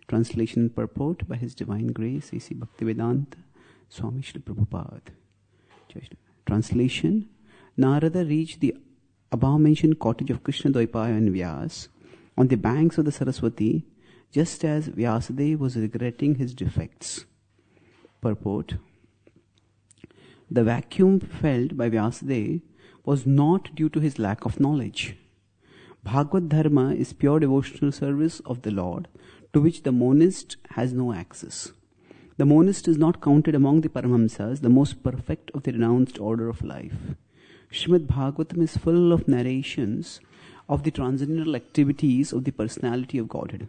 Translation and purport by His Divine Grace, A.C. Bhaktivedanta Swami Srila Prabhupada. Translation. Narada reached the above-mentioned cottage of Krishna Dvaipaya and Vyas on the banks of the Saraswati, just as Vyasadeva was regretting his defects. Purport. The vacuum felt by Vyasadeva was not due to his lack of knowledge. Bhagavad Dharma is pure devotional service of the Lord, to which the monist has no access. The monist is not counted among the Paramahamsas, the most perfect of the renounced order of life. Srimad Bhagavatam is full of narrations of the transcendental activities of the personality of Godhead.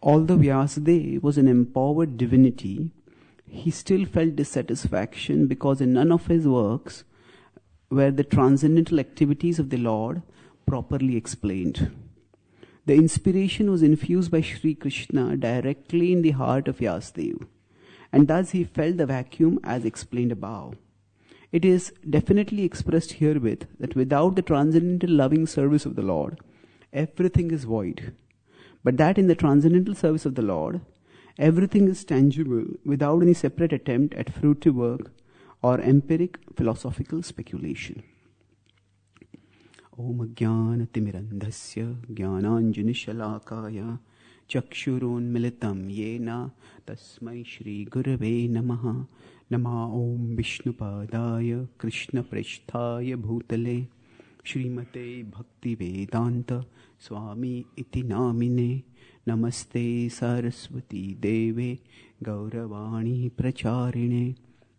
Although Vyasadeva was an empowered divinity, he still felt dissatisfaction because in none of his works were the transcendental activities of the Lord properly explained. The inspiration was infused by Sri Krishna directly in the heart of Vyasadeva, and thus he felt the vacuum as explained above. It is definitely expressed herewith that without the transcendental loving service of the Lord, everything is void, but that in the transcendental service of the Lord, everything is tangible without any separate attempt at fruitive work or empiric philosophical speculation. Om Jnanatimirandhasya Jnananjanishalakaya Chakshurunmilitam Yena Tasmai Shri Gurave Namaha Nama Om Vishnupadaya Krishna Preshthaya Bhutale Srimate Bhakti Vedanta Swami Iti Namine Namaste Saraswati Deve Gauravani Pracharine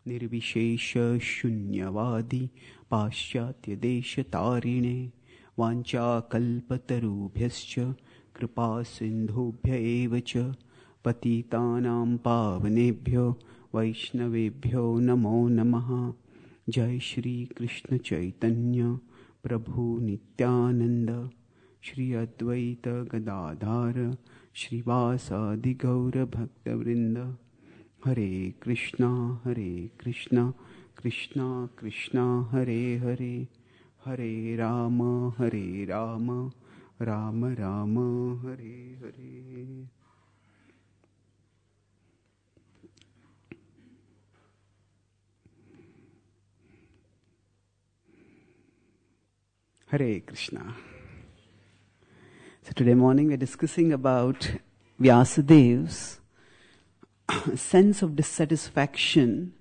Nirvishesha Shunyavadi Paschatya Desha Tarine Vancha Kalpatarubhyascha Kripa Sindhubhya Evacha Patitanam Pavanebhyo Vaishnavebhyo Namo Namaha. Jai Shri Krishna Chaitanya Prabhu Nityananda Shri Advaita Gadadhara Shrivasadi Gaura Bhakta Vrinda. Hare Krishna, Krishna Krishna, Hare Hare, Hare Rama, Rama Rama, Hare Hare. Hare Krishna. So today morning we are discussing about Vyasadeva's sense of dissatisfaction,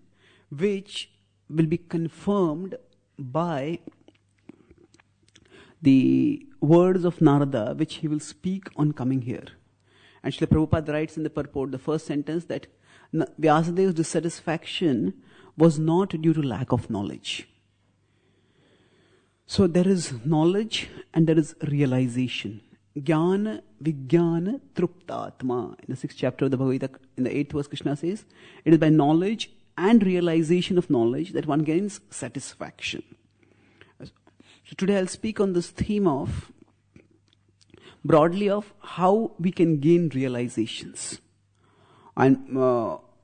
which will be confirmed by the words of Narada, which he will speak on coming here. And Srila Prabhupada writes in the purport, the first sentence, that Vyasadeva's dissatisfaction was not due to lack of knowledge. So there is knowledge and there is realization. Jnana Vijnana Truptatma. In the 6th chapter of the Bhagavad Gita, in the 8th verse, Krishna says, it is by knowledge and realization of knowledge that one gains satisfaction. So today I'll speak on this theme of, broadly, of how we can gain realizations. And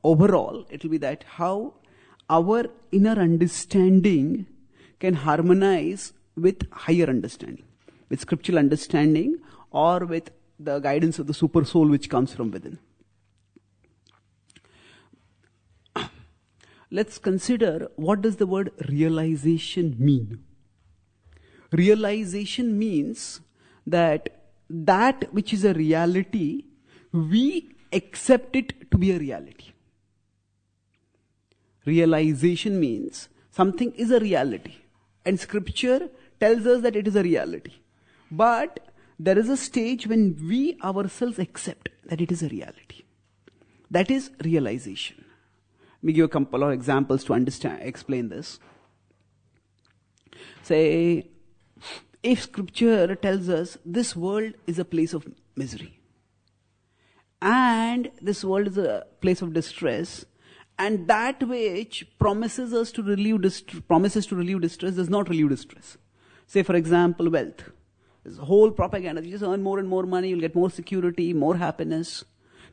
overall, it will be that how our inner understanding can harmonize with higher understanding, with scriptural understanding, or with the guidance of the super soul which comes from within. Let's consider, what does the word realization mean? Realization means that which is a reality, we accept it to be a reality. Realization means something is a reality, and scripture tells us that it is a reality. But there is a stage when we ourselves accept that it is a reality. That is realization. Let me give a couple of examples to explain this. Say, if scripture tells us this world is a place of misery, and this world is a place of distress, and that which promises to relieve distress does not relieve distress. Say, for example, wealth. This whole propaganda. You just earn more and more money, you'll get more security, more happiness.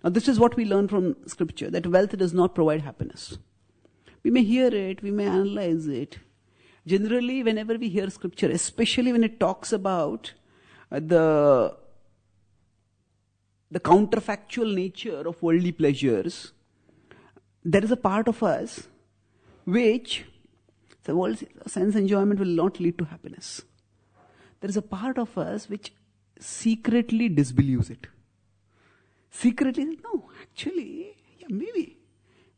Now this is what we learn from scripture, that wealth does not provide happiness. We may hear it, we may analyze it. Generally, whenever we hear scripture, especially when it talks about the the counterfactual nature of worldly pleasures, there is a part of us which, the world's sense enjoyment will not lead to happiness. There is a part of us which secretly disbelieves it. Secretly, no, actually, yeah, maybe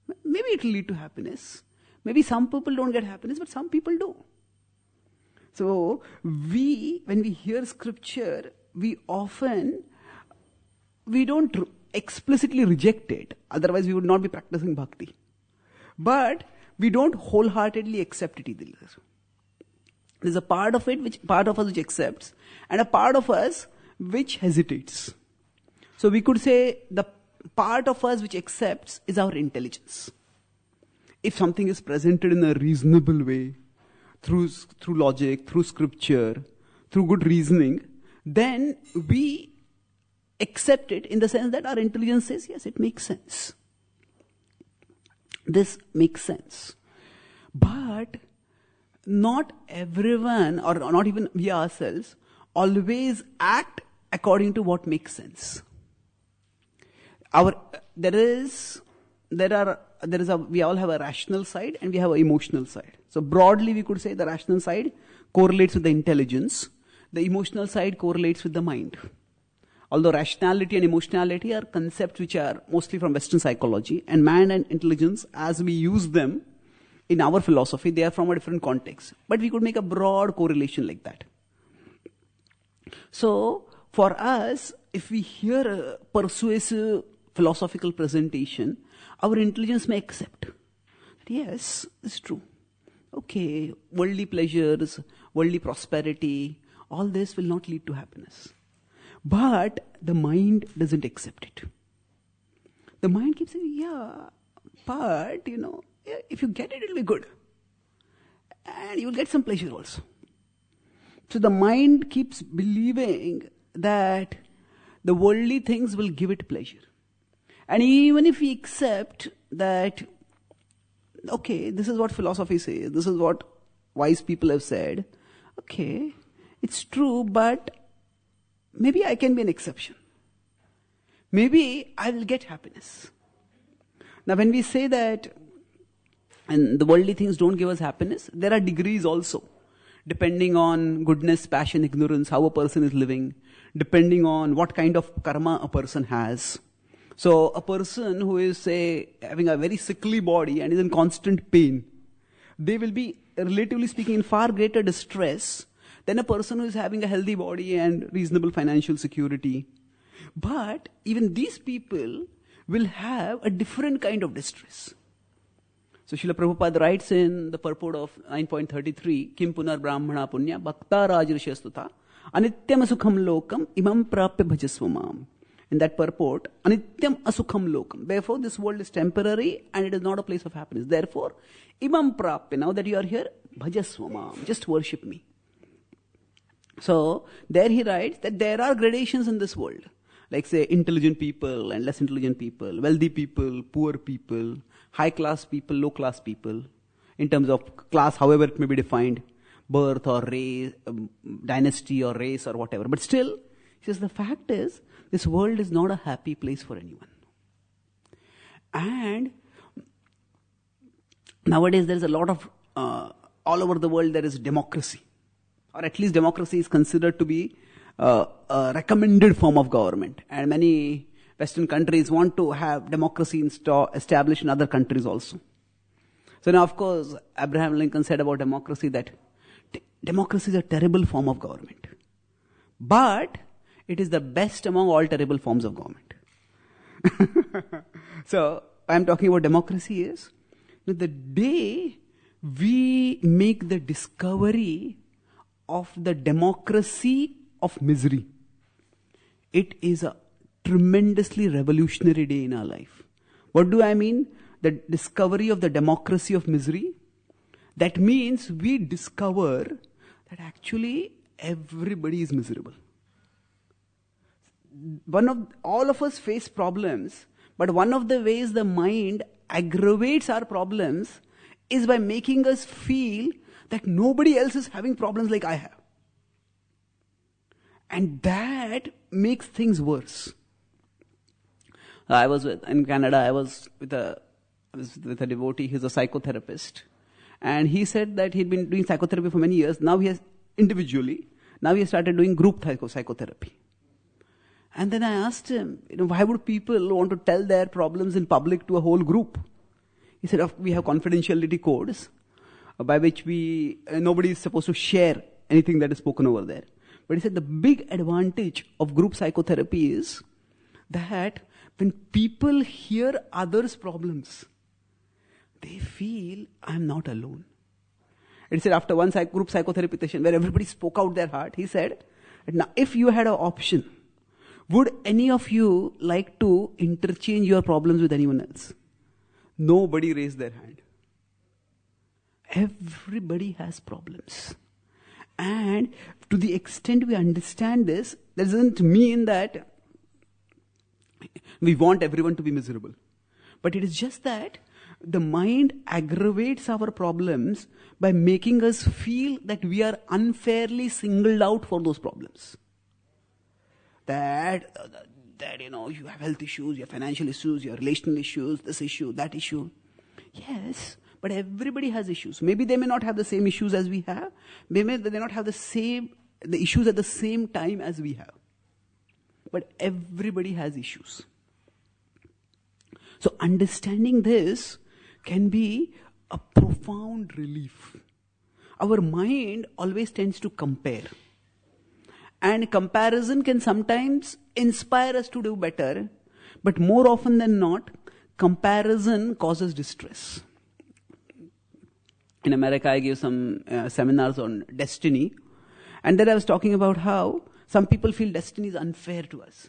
it will lead to happiness. Maybe some people don't get happiness, but some people do. So, when we hear scripture, we don't explicitly reject it. Otherwise, we would not be practicing bhakti. But we don't wholeheartedly accept it either. There's a part of us which accepts, and a part of us which hesitates. So we could say the part of us which accepts is our intelligence. If something is presented in a reasonable way, through logic, through scripture, through good reasoning, then we accept it in the sense that our intelligence says, yes, it makes sense. This makes sense. But not everyone, or not even we ourselves, always act according to what makes sense. We all have a rational side and we have an emotional side. So broadly we could say the rational side correlates with the intelligence, the emotional side correlates with the mind. Although rationality and emotionality are concepts which are mostly from Western psychology, and mind and intelligence, as we use them in our philosophy, they are from a different context. But we could make a broad correlation like that. So, for us, if we hear a persuasive philosophical presentation, our intelligence may accept that yes, it's true. Okay, worldly pleasures, worldly prosperity, all this will not lead to happiness. But the mind doesn't accept it. The mind keeps saying, yeah, but, if you get it, it'll be good. And you'll get some pleasure also. So the mind keeps believing that the worldly things will give it pleasure. And even if we accept that, okay, this is what philosophy says, this is what wise people have said, okay, it's true, but maybe I can be an exception. Maybe I will get happiness. Now when we say that, and the worldly things don't give us happiness, there are degrees also. Depending on goodness, passion, ignorance, how a person is living, depending on what kind of karma a person has. So a person who is, say, having a very sickly body and is in constant pain, they will be, relatively speaking, in far greater distress than a person who is having a healthy body and reasonable financial security. But even these people will have a different kind of distress. So Srila Prabhupada writes in the purport of 9.33, Kim punar brahmana punya bhakta rajrishyastuta anityam asukham lokam imam prapya bhajasvamam. In that purport, anityam asukham lokam. Therefore, this world is temporary and it is not a place of happiness. Therefore, imam prapya, now that you are here, bhajasvamam, just worship me. So, there he writes that there are gradations in this world. Like say, intelligent people and less intelligent people, wealthy people, poor people, high class people, low class people, in terms of class, however it may be defined, birth or race, dynasty or race or whatever. But still, he says the fact is, this world is not a happy place for anyone. And nowadays there is a lot of, all over the world there is democracy. Or at least democracy is considered to be a recommended form of government. And many Western countries want to have democracy established in other countries also. So now, of course, Abraham Lincoln said about democracy that democracy is a terrible form of government. But it is the best among all terrible forms of government. So, I am talking about democracy is, the day we make the discovery of the democracy of misery, it is a tremendously revolutionary day in our life. What do I mean? The discovery of the democracy of misery. That means we discover that actually everybody is miserable. All of us face problems, but one of the ways the mind aggravates our problems is by making us feel that nobody else is having problems like I have. And that makes things worse. In Canada, I was with a devotee. He's a psychotherapist. And he said that he'd been doing psychotherapy for many years. Now he has individually. Now he has started doing group psychotherapy. And then I asked him, why would people want to tell their problems in public to a whole group? He said, we have confidentiality codes by which nobody is supposed to share anything that is spoken over there. But he said the big advantage of group psychotherapy is that when people hear others' problems, they feel, I'm not alone. And he said after one group psychotherapy session where everybody spoke out their heart, he said, now if you had an option, would any of you like to interchange your problems with anyone else? Nobody raised their hand. Everybody has problems. And to the extent we understand this, that doesn't mean that we want everyone to be miserable. But it is just that the mind aggravates our problems by making us feel that we are unfairly singled out for those problems. That you have health issues, you have financial issues, you have relational issues, this issue, that issue. Yes, but everybody has issues. Maybe they may not have the same issues as we have. Maybe they may not have the issues at the same time as we have. But everybody has issues. So understanding this can be a profound relief. Our mind always tends to compare. And comparison can sometimes inspire us to do better, but more often than not, comparison causes distress. In America, I gave some seminars on destiny, and then I was talking about how some people feel destiny is unfair to us.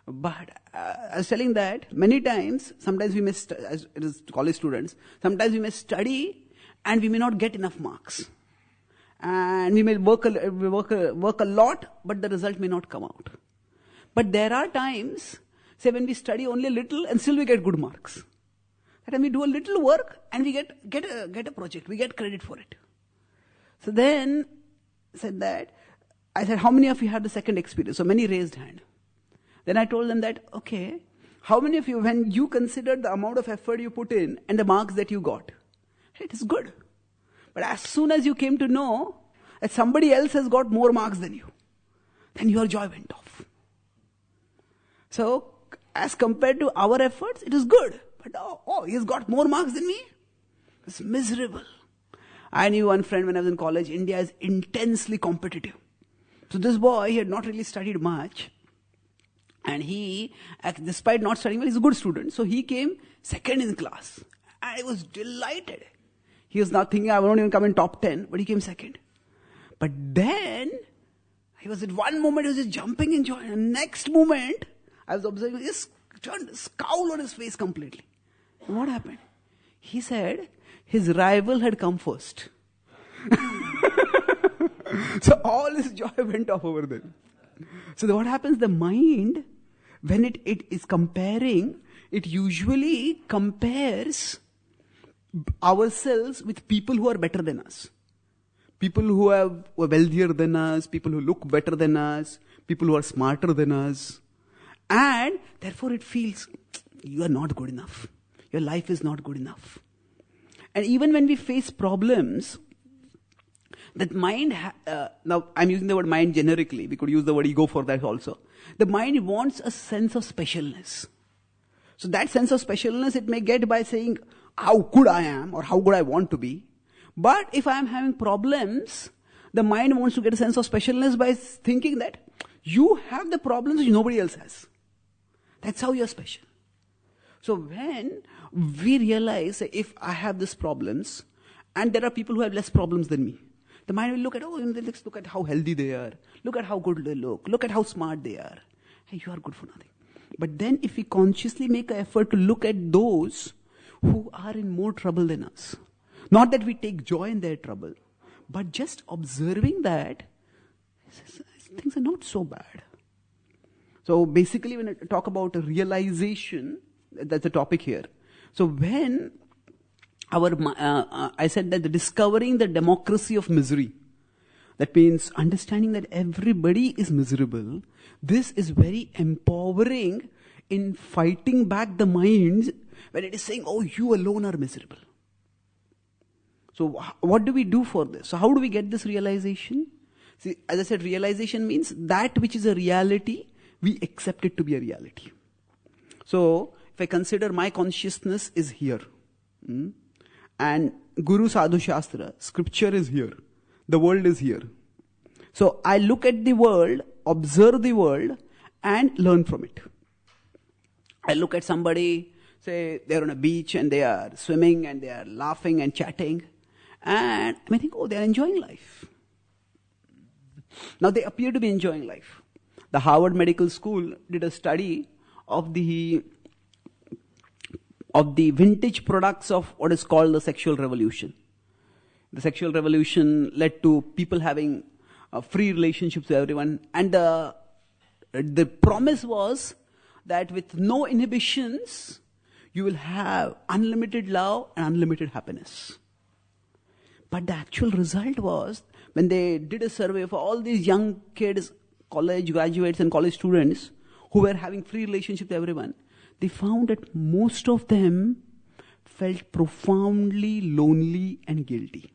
But I was telling that many times, sometimes we may, as it is college students, sometimes we may study and we may not get enough marks. And we may work a lot, but the result may not come out. But there are times, say when we study only a little and still we get good marks. That time we do a little work and we get a project, we get credit for it. So then I said, how many of you had the second experience? So many raised hand. Then I told them that, okay, how many of you, when you considered the amount of effort you put in and the marks that you got, it is good. But as soon as you came to know that somebody else has got more marks than you, then your joy went off. So, as compared to our efforts, it is good. But he's got more marks than me? It's miserable. I knew one friend when I was in college, India is intensely competitive. So this boy, he had not really studied much. And he, despite not studying well, he's a good student. So he came second in class. And I was delighted. He was not thinking I won't even come in top 10, but he came second. But then, he was at one moment, he was just jumping in joy. And next moment, I was observing, he just turned a scowl on his face completely. And what happened? He said, his rival had come first. So all his joy went off over there. So what happens? The mind, when it is comparing, it usually compares ourselves with people who are better than us. People who are wealthier than us, people who look better than us, people who are smarter than us. And therefore it feels, you are not good enough. Your life is not good enough. And even when we face problems, that mind, now I'm using the word mind generically, we could use the word ego for that also. The mind wants a sense of specialness. So that sense of specialness it may get by saying how good I am or how good I want to be. But if I am having problems, the mind wants to get a sense of specialness by thinking that you have the problems which nobody else has. That's how you're special. So when we realize that if I have these problems and there are people who have less problems than me, the mind will look at, let's look at how healthy they are. Look at how good they look. Look at how smart they are. Hey, you are good for nothing. But then if we consciously make an effort to look at those who are in more trouble than us, not that we take joy in their trouble, but just observing that things are not so bad. So basically when I talk about realization, that's the topic here. So when I said that discovering the democracy of misery, that means understanding that everybody is miserable, this is very empowering in fighting back the minds when it is saying, oh, you alone are miserable. So what do we do for this? So how do we get this realization? See, as I said, realization means that which is a reality, we accept it to be a reality. So if I consider my consciousness is here, and Guru Sadhu Shastra, scripture is here, the world is here. So I look at the world, observe the world, and learn from it. I look at somebody, say they're on a beach and they are swimming and they are laughing and chatting, and I may think, oh, they're enjoying life. Now they appear to be enjoying life. The Harvard Medical School did a study of the vintage products of what is called the sexual revolution. The sexual revolution led to people having free relationships with everyone, and the promise was that with no inhibitions, you will have unlimited love and unlimited happiness. But the actual result was, when they did a survey for all these young kids, college graduates and college students who were having free relationships with everyone, they found that most of them felt profoundly lonely and guilty.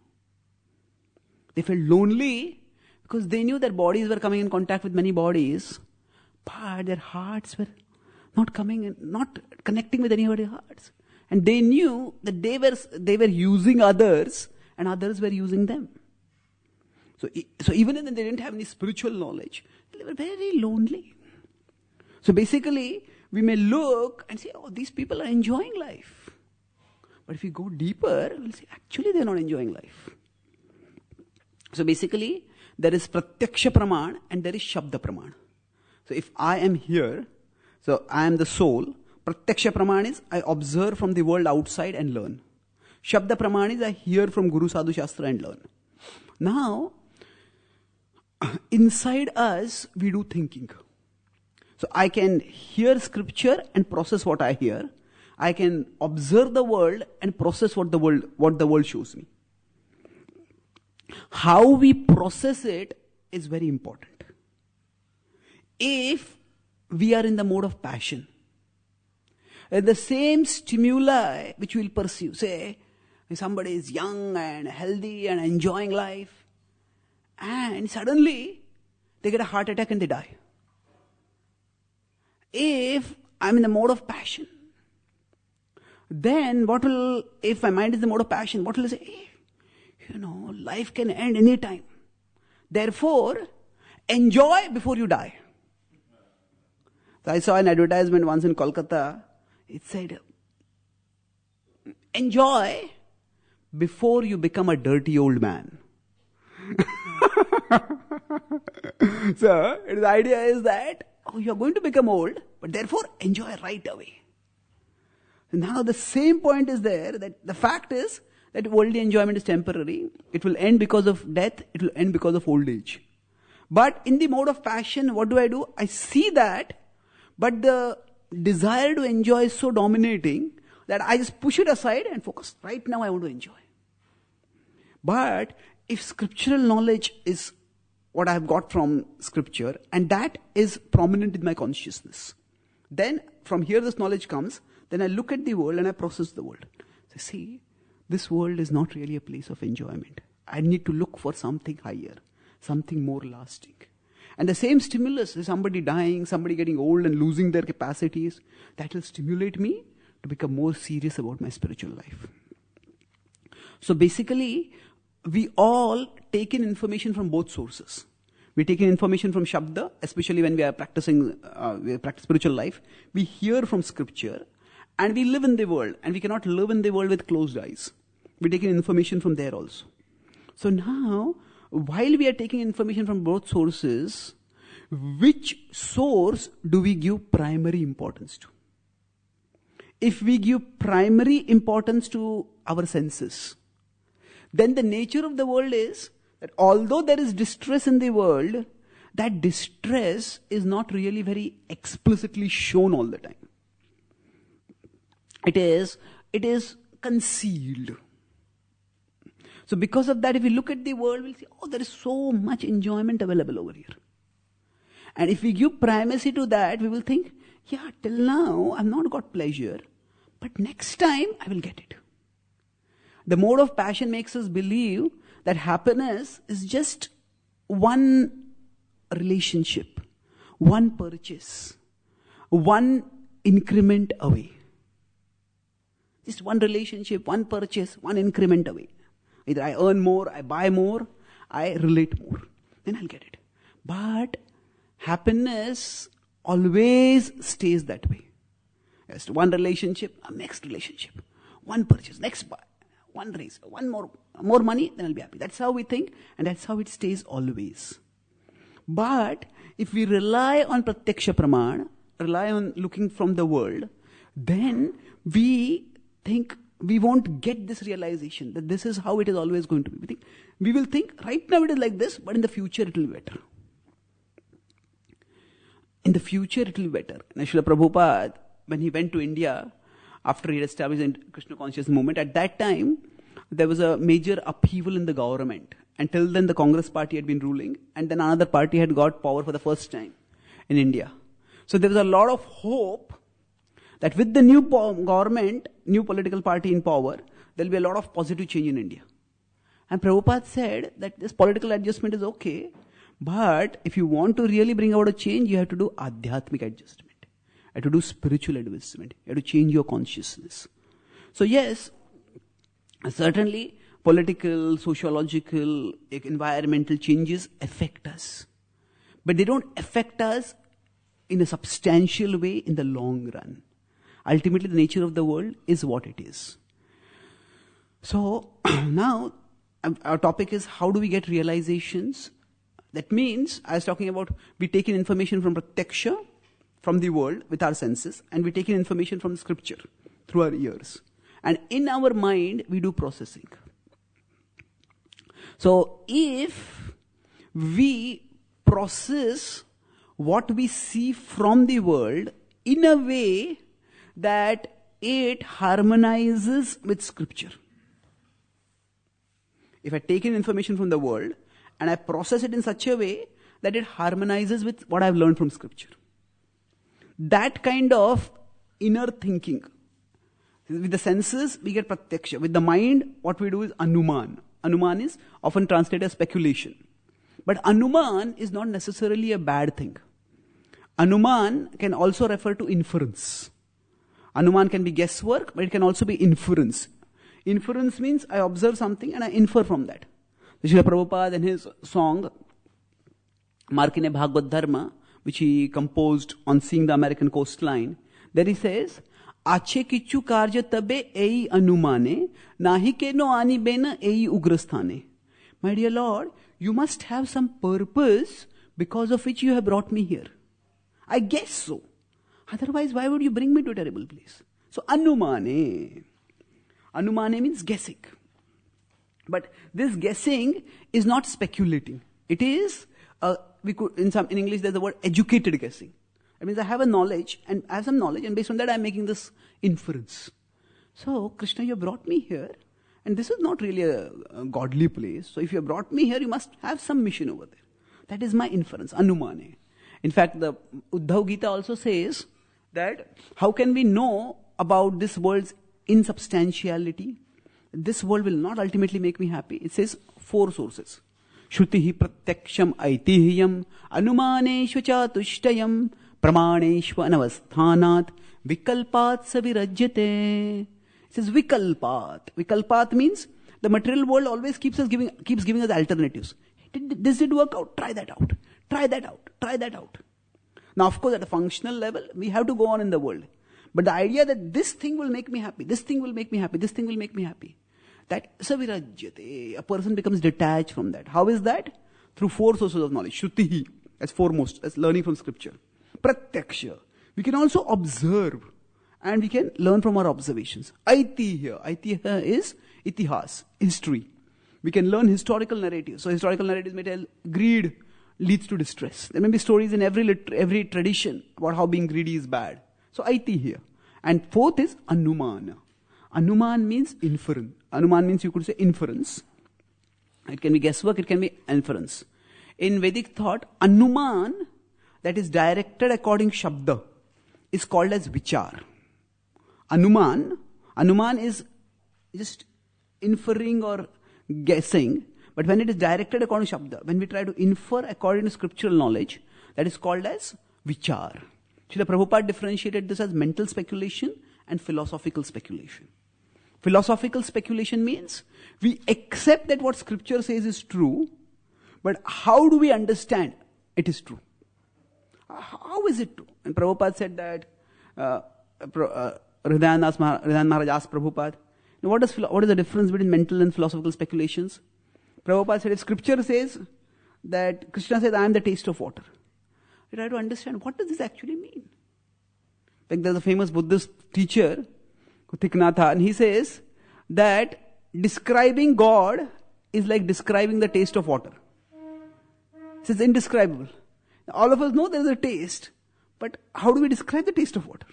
They felt lonely because they knew their bodies were coming in contact with many bodies, but their hearts were not connecting with anybody's hearts. And they knew that they were using others and others were using them. So even if they didn't have any spiritual knowledge, they were very lonely. So basically, we may look and say, oh, these people are enjoying life. But if we go deeper, we'll say, actually they're not enjoying life. So basically, there is pratyaksha praman and there is shabda praman. So if I am here, so I am the soul, pratyaksha praman is I observe from the world outside and learn. Shabda praman is I hear from Guru Sadhu Shastra and learn. Now, inside us, we do thinking. So I can hear scripture and process what I hear. I can observe the world and process what the world shows me. How we process it is very important. If we are in the mode of passion, the same stimuli which we will pursue, say, if somebody is young and healthy and enjoying life, and suddenly they get a heart attack and they die. If I'm in the mode of passion, then if my mind is in the mode of passion, what will I say? Hey, life can end any time. Therefore, enjoy before you die. So I saw an advertisement once in Kolkata. It said, enjoy before you become a dirty old man. So, the idea is that, you're going to become old, but therefore enjoy right away. Now the same point is there, that the fact is that worldly enjoyment is temporary. It will end because of death, it will end because of old age. But in the mode of passion, what do? I see that, but the desire to enjoy is so dominating that I just push it aside and focus. Right now I want to enjoy. But if scriptural knowledge is what I have got from scripture, and that is prominent in my consciousness, then from here this knowledge comes, then I look at the world and I process the world. So see, this world is not really a place of enjoyment. I need to look for something higher, something more lasting. And the same stimulus is somebody dying, somebody getting old and losing their capacities, that will stimulate me to become more serious about my spiritual life. So basically, we all take in information from both sources. We take in information from Shabda, especially when we are practicing spiritual life. We hear from scripture and we live in the world, and we cannot live in the world with closed eyes. We take in information from there also. So now, while we are taking information from both sources, which source do we give primary importance to? If we give primary importance to our senses, then the nature of the world is that although there is distress in the world, that distress is not really very explicitly shown all the time. It is concealed. So because of that, if we look at the world, we'll see, there is so much enjoyment available over here. And if we give primacy to that, we will think, yeah, till now I've not got pleasure, but next time I will get it. The mode of passion makes us believe that happiness is just one relationship, one purchase, one increment away. Just one relationship, one purchase, one increment away. Either I earn more, I buy more, I relate more. Then I'll get it. But happiness always stays that way. Just one relationship, a next relationship. One purchase, next buy. One raise, one more money, then I'll be happy. That's how we think, and that's how it stays always. But if we rely on pratyaksha praman, rely on looking from the world, then we think we won't get this realization that this is how it is always going to be. We will think right now it is like this, but in the future it will be better. In the future it will be better. And Srila Prabhupada, when he went to India, after he had established the Krishna consciousness movement, at that time, there was a major upheaval in the government. Until then, the Congress party had been ruling, and then another party had got power for the first time in India. So there was a lot of hope that with the new government, new political party in power, there will be a lot of positive change in India. And Prabhupada said that this political adjustment is okay, but if you want to really bring about a change, you have to do adhyatmic adjustment. You have to do spiritual advancement. You have to change your consciousness. So yes, certainly political, sociological, environmental changes affect us. But they don't affect us in a substantial way in the long run. Ultimately, the nature of the world is what it is. So now our topic is how do we get realizations? That means, I was talking about, we take in information from pratyaksha, from the world with our senses, and we take in information from the scripture through our ears. And in our mind, we do processing. So if we process what we see from the world in a way that it harmonizes with scripture. If I take in information from the world and I process it in such a way that it harmonizes with what I've learned from scripture. That kind of inner thinking. With the senses, we get pratyaksha. With the mind, what we do is anuman. Anuman is often translated as speculation. But anuman is not necessarily a bad thing. Anuman can also refer to inference. Anuman can be guesswork, but it can also be inference. Inference means I observe something and I infer from that. Srila Prabhupada in his song, Markine Bhagavad Dharma, which he composed on seeing the American coastline, there he says, Ache kichu karja tabe ei anumane, nahi ke no ani bena ei ugrasthane. My dear Lord, you must have some purpose because of which you have brought me here. I guess so. Otherwise, why would you bring me to a terrible place? So, anumane. Anumane means guessing. But this guessing is not speculating. It is, in English there's the word educated guessing. That means I have a knowledge, and I have some knowledge, and based on that I'm making this inference. So, Krishna, you brought me here, and this is not really a godly place. So if you brought me here, you must have some mission over there. That is my inference, anumane. In fact, the Uddhav Gita also says that how can we know about this world's insubstantiality? This world will not ultimately make me happy. It says 4 sources. Shrutihi pratyaksham aitihiyam anumaneshva cha tushtayam pramaneshva anavasthanat vikalpat savirajyate. It says vikalpat. Vikalpat means the material world always keeps giving us alternatives. This did work out, try that out. Try that out, try that out. Now of course at a functional level, we have to go on in the world. But the idea that this thing will make me happy, this thing will make me happy, this thing will make me happy, that savirajyate, a person becomes detached from that. How is that? Through 4 sources of knowledge. Shrutihi, as foremost, as learning from scripture. Pratyaksha, we can also observe and we can learn from our observations. Aitihya, aitihya is itihas, history. We can learn historical narratives. So historical narratives may tell greed leads to distress. There may be stories in every tradition about how being greedy is bad. So aitihya. And 4th is anumana. Anuman means inference. Anuman means you could say inference. It can be guesswork, it can be inference. In Vedic thought, anuman, that is directed according shabda, is called as vichar. Anuman is just inferring or guessing, but when it is directed according to Shabda, when we try to infer according to scriptural knowledge, that is called as vichar. Srila Prabhupada differentiated this as mental speculation and philosophical speculation. Philosophical speculation means we accept that what scripture says is true, but how do we understand it is true? How is it true? And Prabhupada said that, Hridayan Maharaj asked Prabhupada, what is the difference between mental and philosophical speculations? Prabhupada said, if scripture says that Krishna says, I am the taste of water, we try to understand what does this actually mean. Like there's a famous Buddhist teacher, Thiknatha, and he says that describing God is like describing the taste of water. It's indescribable. All of us know there is a taste, but how do we describe the taste of water?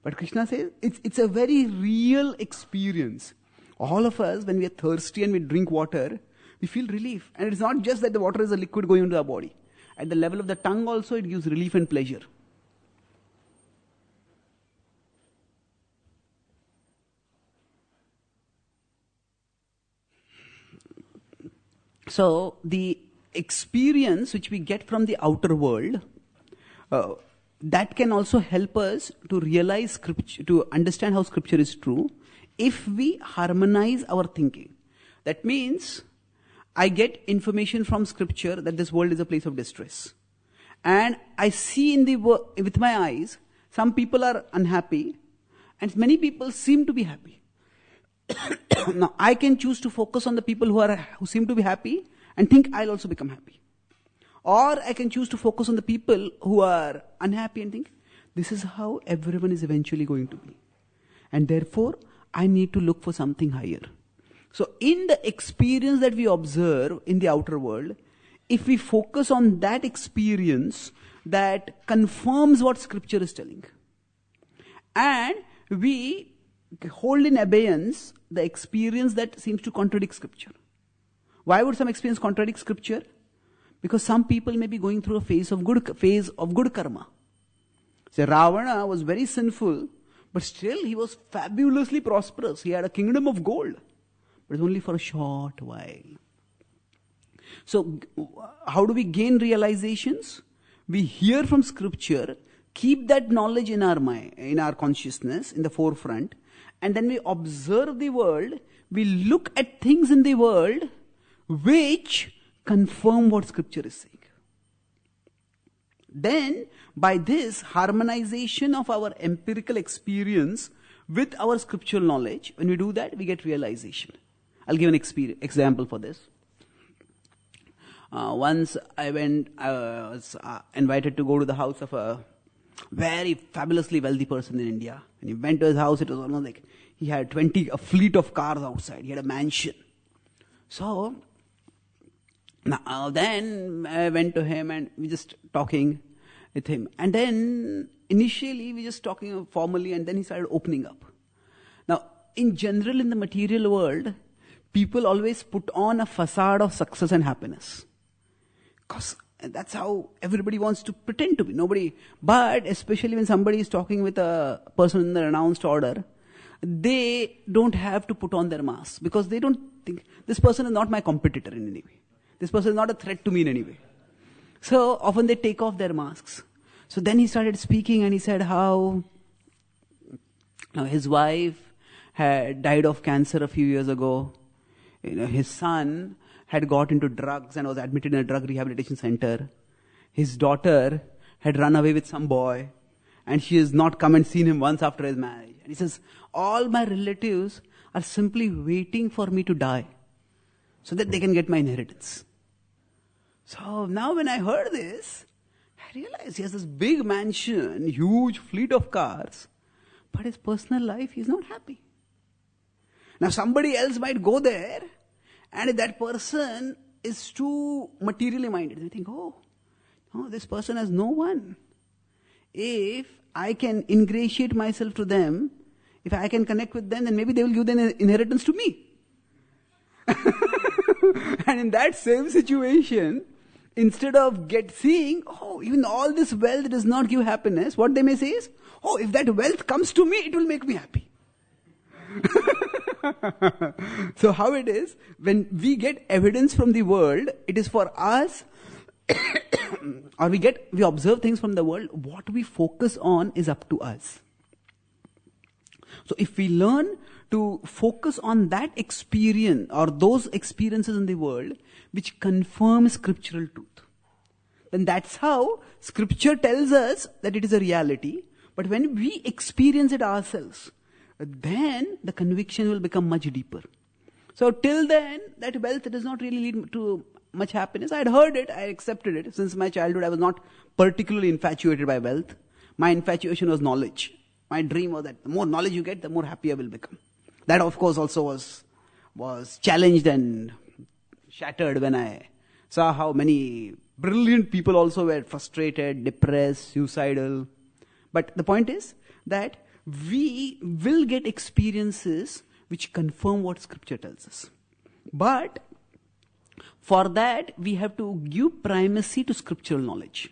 But Krishna says it's a very real experience. All of us, when we are thirsty and we drink water, we feel relief. And it's not just that the water is a liquid going into our body. At the level of the tongue also, it gives relief and pleasure. So, the experience which we get from the outer world, that can also help us to realize scripture, to understand how scripture is true, if we harmonize our thinking. That means, I get information from scripture that this world is a place of distress. And I see with my eyes, some people are unhappy, and many people seem to be happy. Now, I can choose to focus on the people who seem to be happy and think I'll also become happy. Or I can choose to focus on the people who are unhappy and think, this is how everyone is eventually going to be. And therefore, I need to look for something higher. So, in the experience that we observe in the outer world, if we focus on that experience, that confirms what scripture is telling. And we hold in abeyance the experience that seems to contradict scripture. Why would some experience contradict scripture? Because some people may be going through a phase of good karma. Say Ravana was very sinful, but still he was fabulously prosperous. He had a kingdom of gold, but it's only for a short while. So, how do we gain realizations? We hear from scripture, keep that knowledge in our mind, in our consciousness, in the forefront, and then we observe the world, we look at things in the world which confirm what scripture is saying. Then, by this harmonization of our empirical experience with our scriptural knowledge, when we do that, we get realization. I'll give an example for this. Once I was invited to go to the house of a very fabulously wealthy person in India. When he went to his house, it was almost like he had a fleet of cars outside. He had a mansion. So, then I went to him and we just talking with him. And then initially we just talking formally, and then he started opening up. Now, in general in the material world, people always put on a facade of success and happiness. Because that's how everybody wants to pretend to be. But especially when somebody is talking with a person in the renounced order, they don't have to put on their mask, because they don't think, this person is not my competitor in any way. This person is not a threat to me in any way. So often they take off their masks. So then he started speaking and he said how his wife had died of cancer a few years ago. His son had got into drugs and was admitted in a drug rehabilitation center. His daughter had run away with some boy, and she has not come and seen him once after his marriage. And he says, all my relatives are simply waiting for me to die so that they can get my inheritance. So now when I heard this, I realized he has this big mansion, huge fleet of cars, but his personal life, he's not happy. Now somebody else might go there, and if that person is too materially minded, they think, oh, no, this person has no one. If I can ingratiate myself to them, if I can connect with them, then maybe they will give the inheritance to me. And in that same situation, Instead of seeing, oh, even all this wealth does not give happiness, what they may say is, oh, if that wealth comes to me, it will make me happy. So how it is, when we get evidence from the world, it is for us, or we observe things from the world, what we focus on is up to us. So if we learn to focus on that experience or those experiences in the world which confirm scriptural truth, then that's how scripture tells us that it is a reality. But when we experience it ourselves, then the conviction will become much deeper. So till then, that wealth does not really lead to much happiness. I had heard it, I accepted it. Since my childhood, I was not particularly infatuated by wealth. My infatuation was knowledge. My dream was that the more knowledge you get, the more happy I will become. That, of course, also was challenged and shattered when I saw how many brilliant people also were frustrated, depressed, suicidal. But the point is that we will get experiences which confirm what scripture tells us. But for that, we have to give primacy to scriptural knowledge.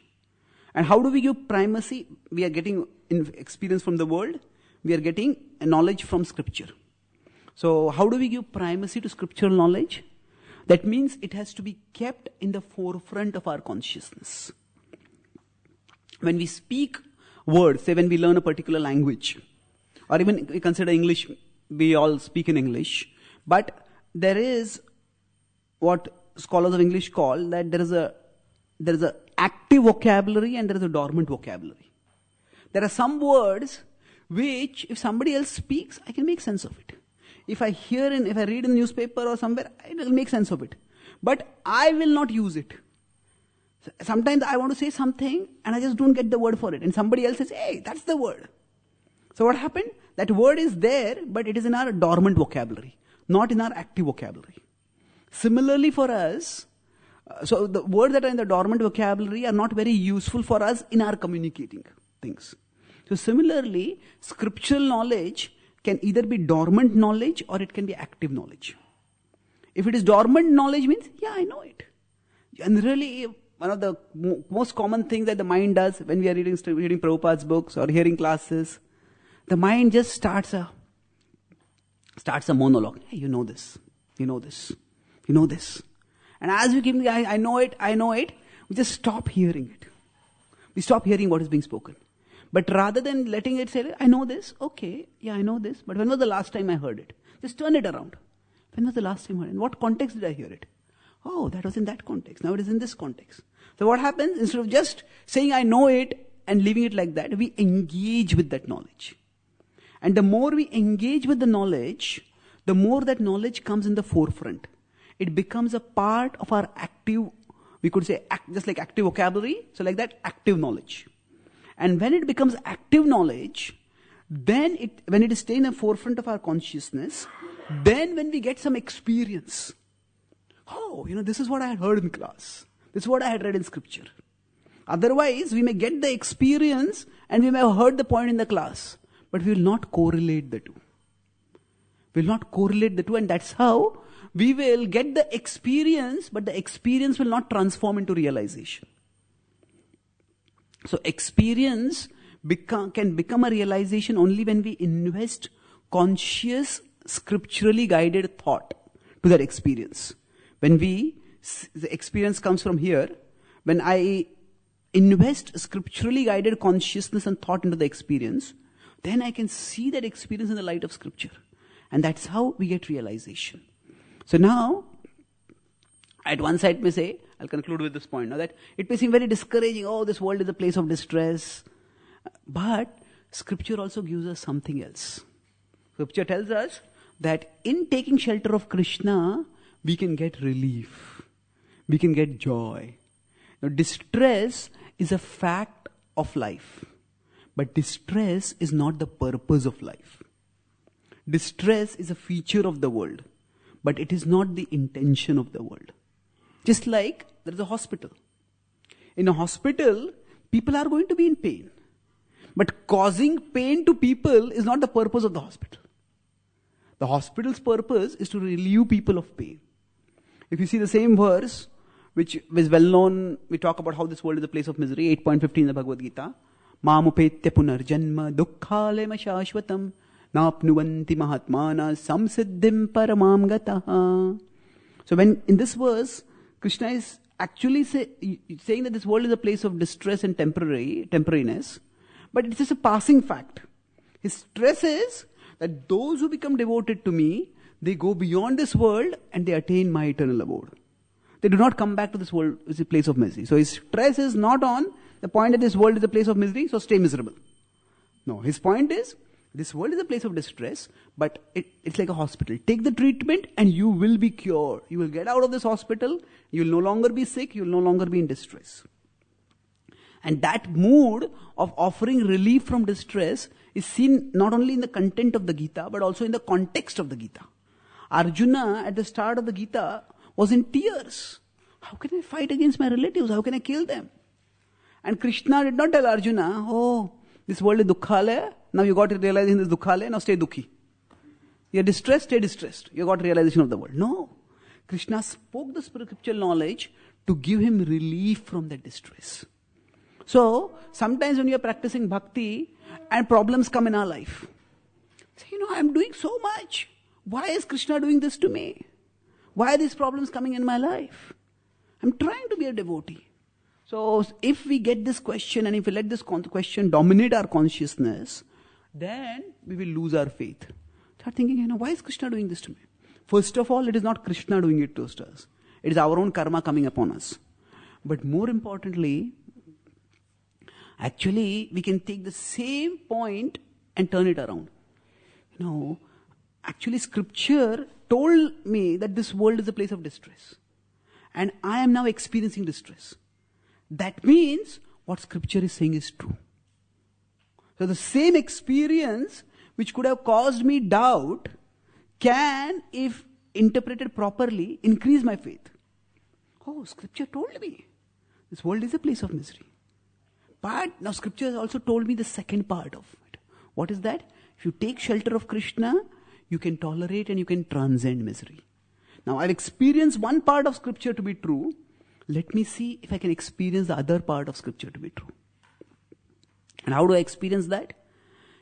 And how do we give primacy? We are getting experience from the world. We are getting a knowledge from scripture. So how do we give primacy to scriptural knowledge? That means it has to be kept in the forefront of our consciousness. When we speak words, say when we learn a particular language, or even we consider English, we all speak in English, but there is what scholars of English call that there is a active vocabulary and there is a dormant vocabulary. There are some words which, if somebody else speaks, I can make sense of it. If I read in the newspaper or somewhere, I will make sense of it. But I will not use it. Sometimes I want to say something and I just don't get the word for it. And somebody else says, hey, that's the word. So what happened? That word is there, but it is in our dormant vocabulary, not in our active vocabulary. Similarly for us, so the words that are in the dormant vocabulary are not very useful for us in our communicating things. So similarly, scriptural knowledge can either be dormant knowledge or it can be active knowledge. If it is dormant knowledge means, yeah, I know it. And really, one of the most common things that the mind does when we are reading Prabhupada's books or hearing classes, the mind just starts a monologue. Hey, you know this. And as we keep, I know it, we just stop hearing it. We stop hearing what is being spoken. But rather than letting it say, I know this, okay, yeah, I know this, but when was the last time I heard it? Just turn it around. When was the last time I heard it? In what context did I hear it? Oh, that was in that context. Now it is in this context. So what happens? Instead of just saying I know it and leaving it like that, we engage with that knowledge. And the more we engage with the knowledge, the more that knowledge comes in the forefront. It becomes a part of our active, we could say, just like active vocabulary, so like that, active knowledge. And when it becomes active knowledge, then when it is staying in the forefront of our consciousness, then when we get some experience, oh, this is what I had heard in class. This is what I had read in scripture. Otherwise, we may get the experience and we may have heard the point in the class, but we will not correlate the two. We will not correlate the two, and that's how we will get the experience, but the experience will not transform into realization. So experience can become a realization only when we invest conscious, scripturally guided thought to that experience. When the experience comes from here, when I invest scripturally guided consciousness and thought into the experience, then I can see that experience in the light of scripture. And that's how we get realization. So now, at one side may say, I'll conclude with this point, now that it may seem very discouraging, oh, this world is a place of distress. But scripture also gives us something else. Scripture tells us that in taking shelter of Krishna, we can get relief. We can get joy. Now, distress is a fact of life. But distress is not the purpose of life. Distress is a feature of the world. But it is not the intention of the world. Just like there is a hospital. In a hospital, people are going to be in pain. But causing pain to people is not the purpose of the hospital. The hospital's purpose is to relieve people of pain. If you see the same verse, which is well known. We talk about how this world is a place of misery. 8.15 in the Bhagavad Gita. Mamupetya punarjanma dukkhalema shashvatam napnuvanti mahatmana samsiddhim paramam gataha. So when in this verse, Krishna is actually saying that this world is a place of distress and temporariness, but it is a passing fact. His stress is that those who become devoted to me, they go beyond this world and they attain my eternal abode. They do not come back to this world as a place of misery. So his stress is not on the point that this world is a place of misery, so stay miserable. No, his point is, this world is a place of distress, but it's like a hospital. Take the treatment and you will be cured. You will get out of this hospital, you will no longer be sick, you will no longer be in distress. And that mood of offering relief from distress is seen not only in the content of the Gita, but also in the context of the Gita. Arjuna, at the start of the Gita, was in tears. How can I fight against my relatives? How can I kill them? And Krishna did not tell Arjuna, oh, this world is dukkhalaya. Now you got to realize in this dukkhalaya, now stay dukhi. You're distressed, stay distressed. You got realization of the world. No. Krishna spoke the spiritual knowledge to give him relief from that distress. So, sometimes when you're practicing bhakti and problems come in our life, say, I'm doing so much. Why is Krishna doing this to me? Why are these problems coming in my life? I'm trying to be a devotee. So, if we get this question and if we let this question dominate our consciousness, then we will lose our faith. Start thinking, why is Krishna doing this to me? First of all, it is not Krishna doing it to us. It is our own karma coming upon us. But more importantly, actually, we can take the same point and turn it around. Actually, scripture told me that this world is a place of distress. And I am now experiencing distress. That means what scripture is saying is true. So the same experience which could have caused me doubt can, if interpreted properly, increase my faith. Oh, scripture told me this world is a place of misery. But now scripture has also told me the second part of it. What is that? If you take shelter of Krishna, you can tolerate and you can transcend misery. Now I've experienced one part of scripture to be true. Let me see if I can experience the other part of scripture to be true. And how do I experience that?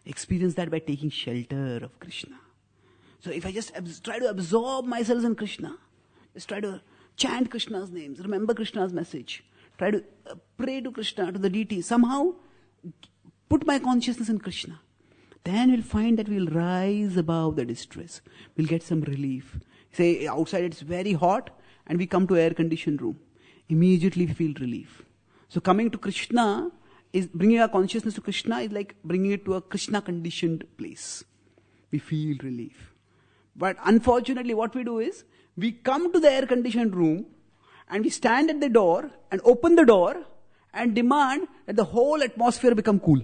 Experience that by taking shelter of Krishna. So if I just try to absorb myself in Krishna, just try to chant Krishna's names, remember Krishna's message, try to pray to Krishna, to the deity, somehow put my consciousness in Krishna, then we'll find that we'll rise above the distress. We'll get some relief. Say outside it's very hot and we come to air-conditioned room. Immediately we feel relief. So coming to Krishna is bringing our consciousness to Krishna is like bringing it to a Krishna-conditioned place. We feel relief. But unfortunately what we do is, we come to the air-conditioned room and we stand at the door and open the door and demand that the whole atmosphere become cool.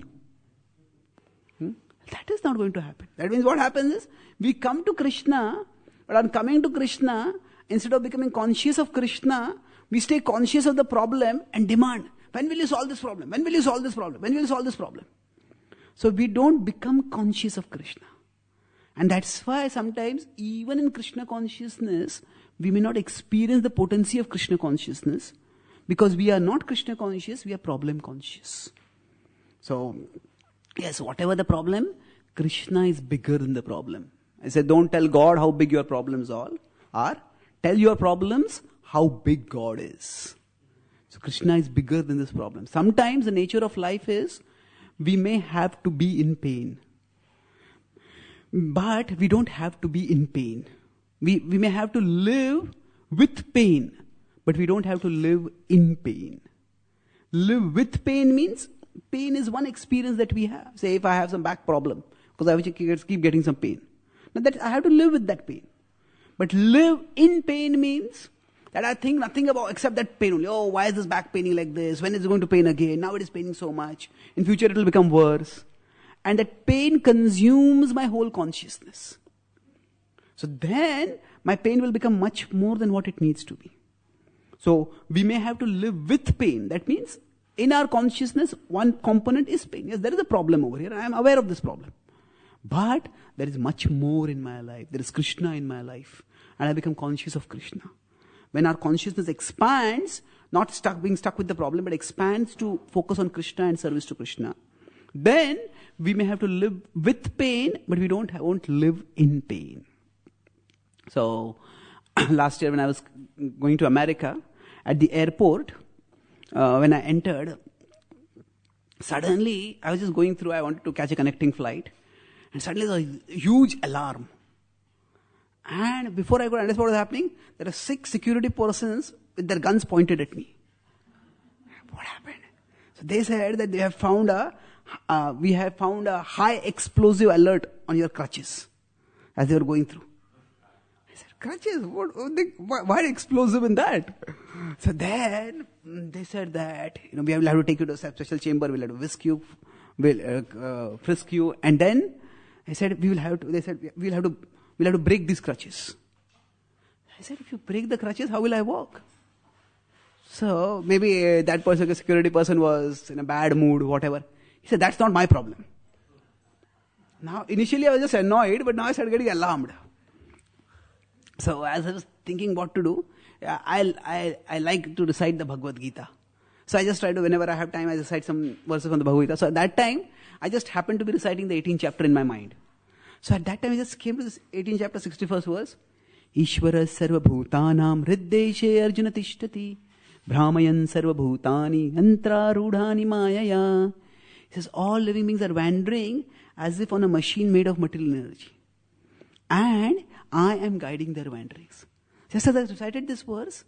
That is not going to happen. That means what happens is, we come to Krishna, but on coming to Krishna, instead of becoming conscious of Krishna, we stay conscious of the problem and demand, when will you solve this problem? When will you solve this problem? When will you solve this problem? So we don't become conscious of Krishna. And that's why sometimes, even in Krishna consciousness, we may not experience the potency of Krishna consciousness, because we are not Krishna conscious, we are problem conscious. So, yes, whatever the problem, Krishna is bigger than the problem. I said, don't tell God how big your problems are. Tell your problems how big God is. So Krishna is bigger than this problem. Sometimes the nature of life is, we may have to be in pain. But we don't have to be in pain. We may have to live with pain, but we don't have to live in pain. Live with pain means, pain is one experience that we have. Say if I have some back problem, because I keep getting some pain. Now that I have to live with that pain. But live in pain means that I think nothing about except that pain only. Oh, why is this back paining like this? When is it going to pain again? Now it is paining so much. In future it will become worse. And that pain consumes my whole consciousness. So then my pain will become much more than what it needs to be. So we may have to live with pain. That means in our consciousness, one component is pain. Yes, there is a problem over here. I am aware of this problem. But there is much more in my life. There is Krishna in my life. And I become conscious of Krishna. When our consciousness expands, not being stuck with the problem, but expands to focus on Krishna and service to Krishna, then we may have to live with pain, but we won't live in pain. So, last year when I was going to America, at the airport, when I entered, suddenly I was just going through, I wanted to catch a connecting flight, and suddenly there was a huge alarm. And before I could understand what was happening, there were 6 security persons with their guns pointed at me. What happened? So they said that they have found we have found a high explosive alert on your crutches as they were going through. I said, crutches? Why explosive in that? So then they said that, we will have to take you to a special chamber, we'll have to whisk you, we'll frisk you, and then I said, we'll have to break these crutches. I said, if you break the crutches, how will I walk? So maybe that person, the security person, was in a bad mood, whatever. He said, that's not my problem. Now, initially I was just annoyed, but now I started getting alarmed. So as I was thinking what to do, I like to recite the Bhagavad Gita. So I just try to, whenever I have time, I recite some verses from the Bhagavad Gita. So at that time, I just happened to be reciting the 18th chapter in my mind. So at that time, I just came to this 18th chapter, 61st verse. Ishvara sarva bhutanam hriddeshe arjuna tishtati brahmayan sarva bhutani antrarudhani mayaya. He says, all living beings are wandering as if on a machine made of material energy. And I am guiding their wanderings. Just as I recited this verse,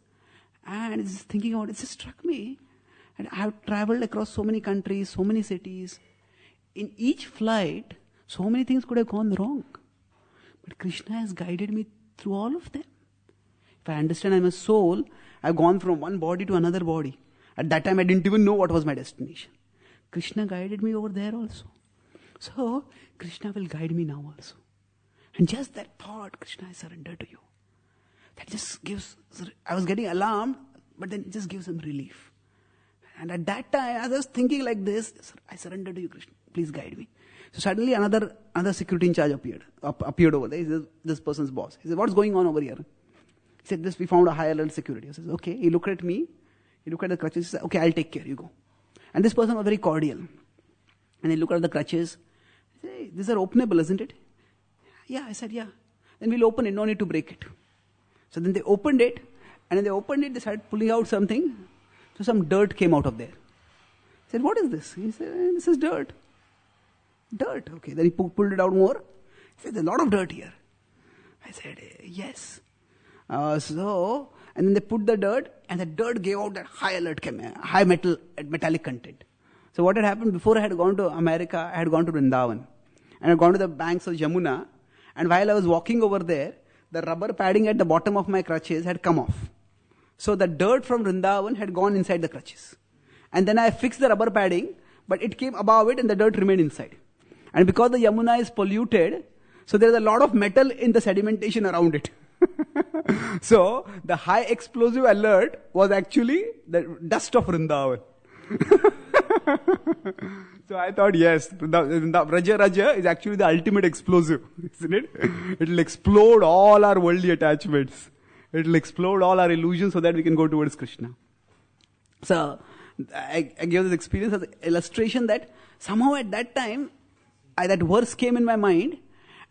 and just thinking about it, just struck me. And I have traveled across so many countries, so many cities. In each flight, so many things could have gone wrong. But Krishna has guided me through all of them. If I understand I'm a soul, I've gone from one body to another body. At that time, I didn't even know what was my destination. Krishna guided me over there also. So, Krishna will guide me now also. And just that thought, Krishna, I surrender to you. That just gives, I was getting alarmed, but then it just gives some relief. And at that time, as I was thinking like this, I surrender to you, Krishna. Please guide me. So suddenly another security in charge appeared over there. He says, this person's boss. He said, what's going on over here? He said, we found a high alert security. I said, okay. He looked at me. He looked at the crutches. He said, okay, I'll take care. You go. And this person was very cordial. And he looked at the crutches. He said, hey, these are openable, isn't it? Yeah, I said, yeah. Then we'll open it. No need to break it. So then they opened it. And when they opened it, they started pulling out something. So some dirt came out of there. I said, what is this? He said, this is dirt. Dirt. Okay. Then he pulled it out more. He said, there's a lot of dirt here. I said, yes. And then they put the dirt, and the dirt gave out that high metallic content. So what had happened, before I had gone to America, I had gone to Vrindavan. And I had gone to the banks of Yamuna. And while I was walking over there, the rubber padding at the bottom of my crutches had come off. So the dirt from Vrindavan had gone inside the crutches. And then I fixed the rubber padding, but it came above it and the dirt remained inside. And because the Yamuna is polluted, so there is a lot of metal in the sedimentation around it. So the high explosive alert was actually the dust of Vrindavan. So I thought, yes, Raja is actually the ultimate explosive, isn't it? It will explode all our worldly attachments. It will explode all our illusions so that we can go towards Krishna. So I gave this experience as an illustration that somehow at that time, that verse came in my mind,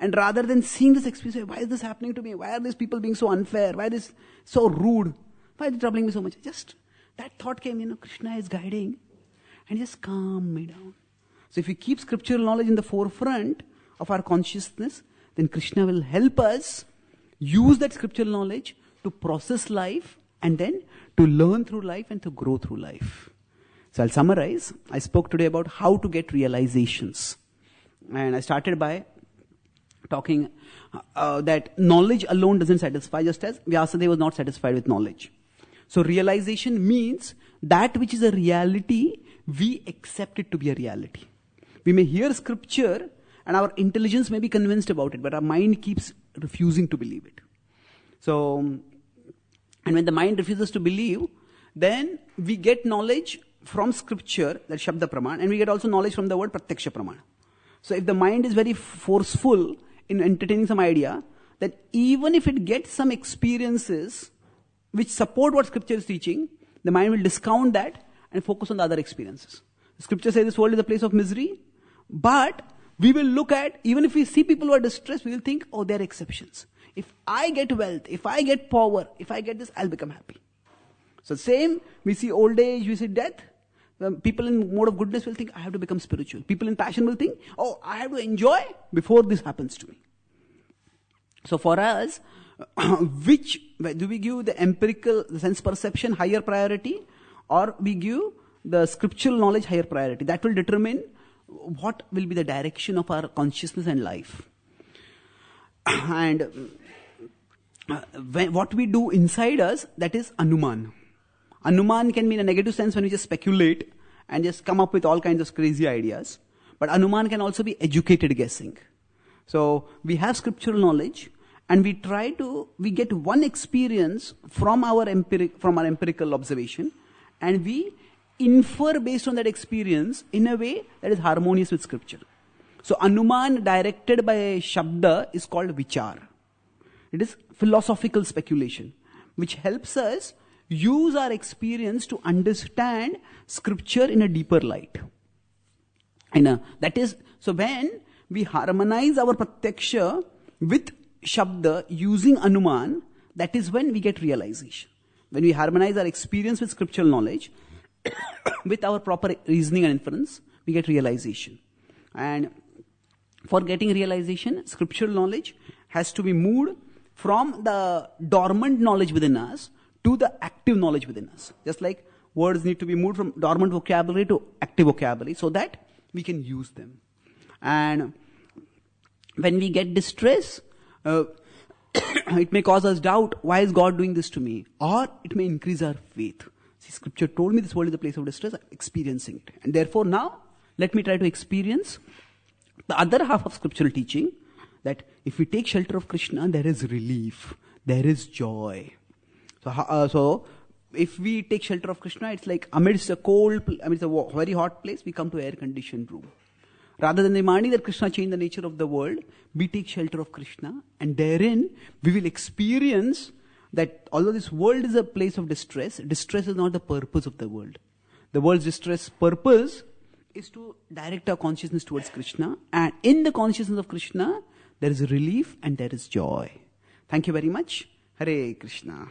and rather than seeing this experience, why is this happening to me? Why are these people being so unfair? Why are they so rude? Why are they troubling me so much? Just that thought came, Krishna is guiding, and just calm me down. So if we keep scriptural knowledge in the forefront of our consciousness, then Krishna will help us use that scriptural knowledge to process life and then to learn through life and to grow through life. So I'll summarize. I spoke today about how to get realizations. And I started by talking that knowledge alone doesn't satisfy, just as Vyasadeva was not satisfied with knowledge. So realization means that which is a reality, we accept it to be a reality. We may hear scripture and our intelligence may be convinced about it, but our mind keeps refusing to believe it. So, and when the mind refuses to believe, then we get knowledge from scripture, that Shabda Praman, and we get also knowledge from the word Pratyaksha Praman. So if the mind is very forceful in entertaining some idea, that even if it gets some experiences which support what scripture is teaching, the mind will discount that and focus on the other experiences. The scripture says this world is a place of misery, but we will look at, even if we see people who are distressed, we will think, oh, they are exceptions. If I get wealth, if I get power, if I get this, I'll become happy. So same, we see old age, we see death. The people in mode of goodness will think, I have to become spiritual. People in passion will think, oh, I have to enjoy before this happens to me. So for us, do we give the empirical, the sense perception higher priority, or we give the scriptural knowledge higher priority? That will determine what will be the direction of our consciousness and life. And what we do inside us, that is Anuman. Anuman can be in a negative sense when we just speculate and just come up with all kinds of crazy ideas. But Anuman can also be educated guessing. So we have scriptural knowledge and we get one experience from our empirical observation, and we infer based on that experience in a way that is harmonious with scripture. So Anuman directed by Shabda is called Vichar. It is philosophical speculation, which helps us use our experience to understand scripture in a deeper light. So when we harmonize our pratyaksha with Shabda using Anuman, that is when we get realization. When we harmonize our experience with scriptural knowledge with our proper reasoning and inference, we get realization. And for getting realization, scriptural knowledge has to be moved from the dormant knowledge within us to the active knowledge within us. Just like words need to be moved from dormant vocabulary to active vocabulary so that we can use them. And when we get distress, it may cause us doubt, why is God doing this to me? Or it may increase our faith. See, scripture told me this world is a place of distress, I'm experiencing it. And therefore now, let me try to experience the other half of scriptural teaching, that if we take shelter of Krishna, there is relief, there is joy. So if we take shelter of Krishna, it's like amidst a very hot place, we come to an air-conditioned room. Rather than demanding that Krishna change the nature of the world, we take shelter of Krishna, and therein we will experience that although this world is a place of distress, distress is not the purpose of the world. The world's distress purpose is to direct our consciousness towards Krishna, and in the consciousness of Krishna, there is relief and there is joy. Thank you very much. Hare Krishna.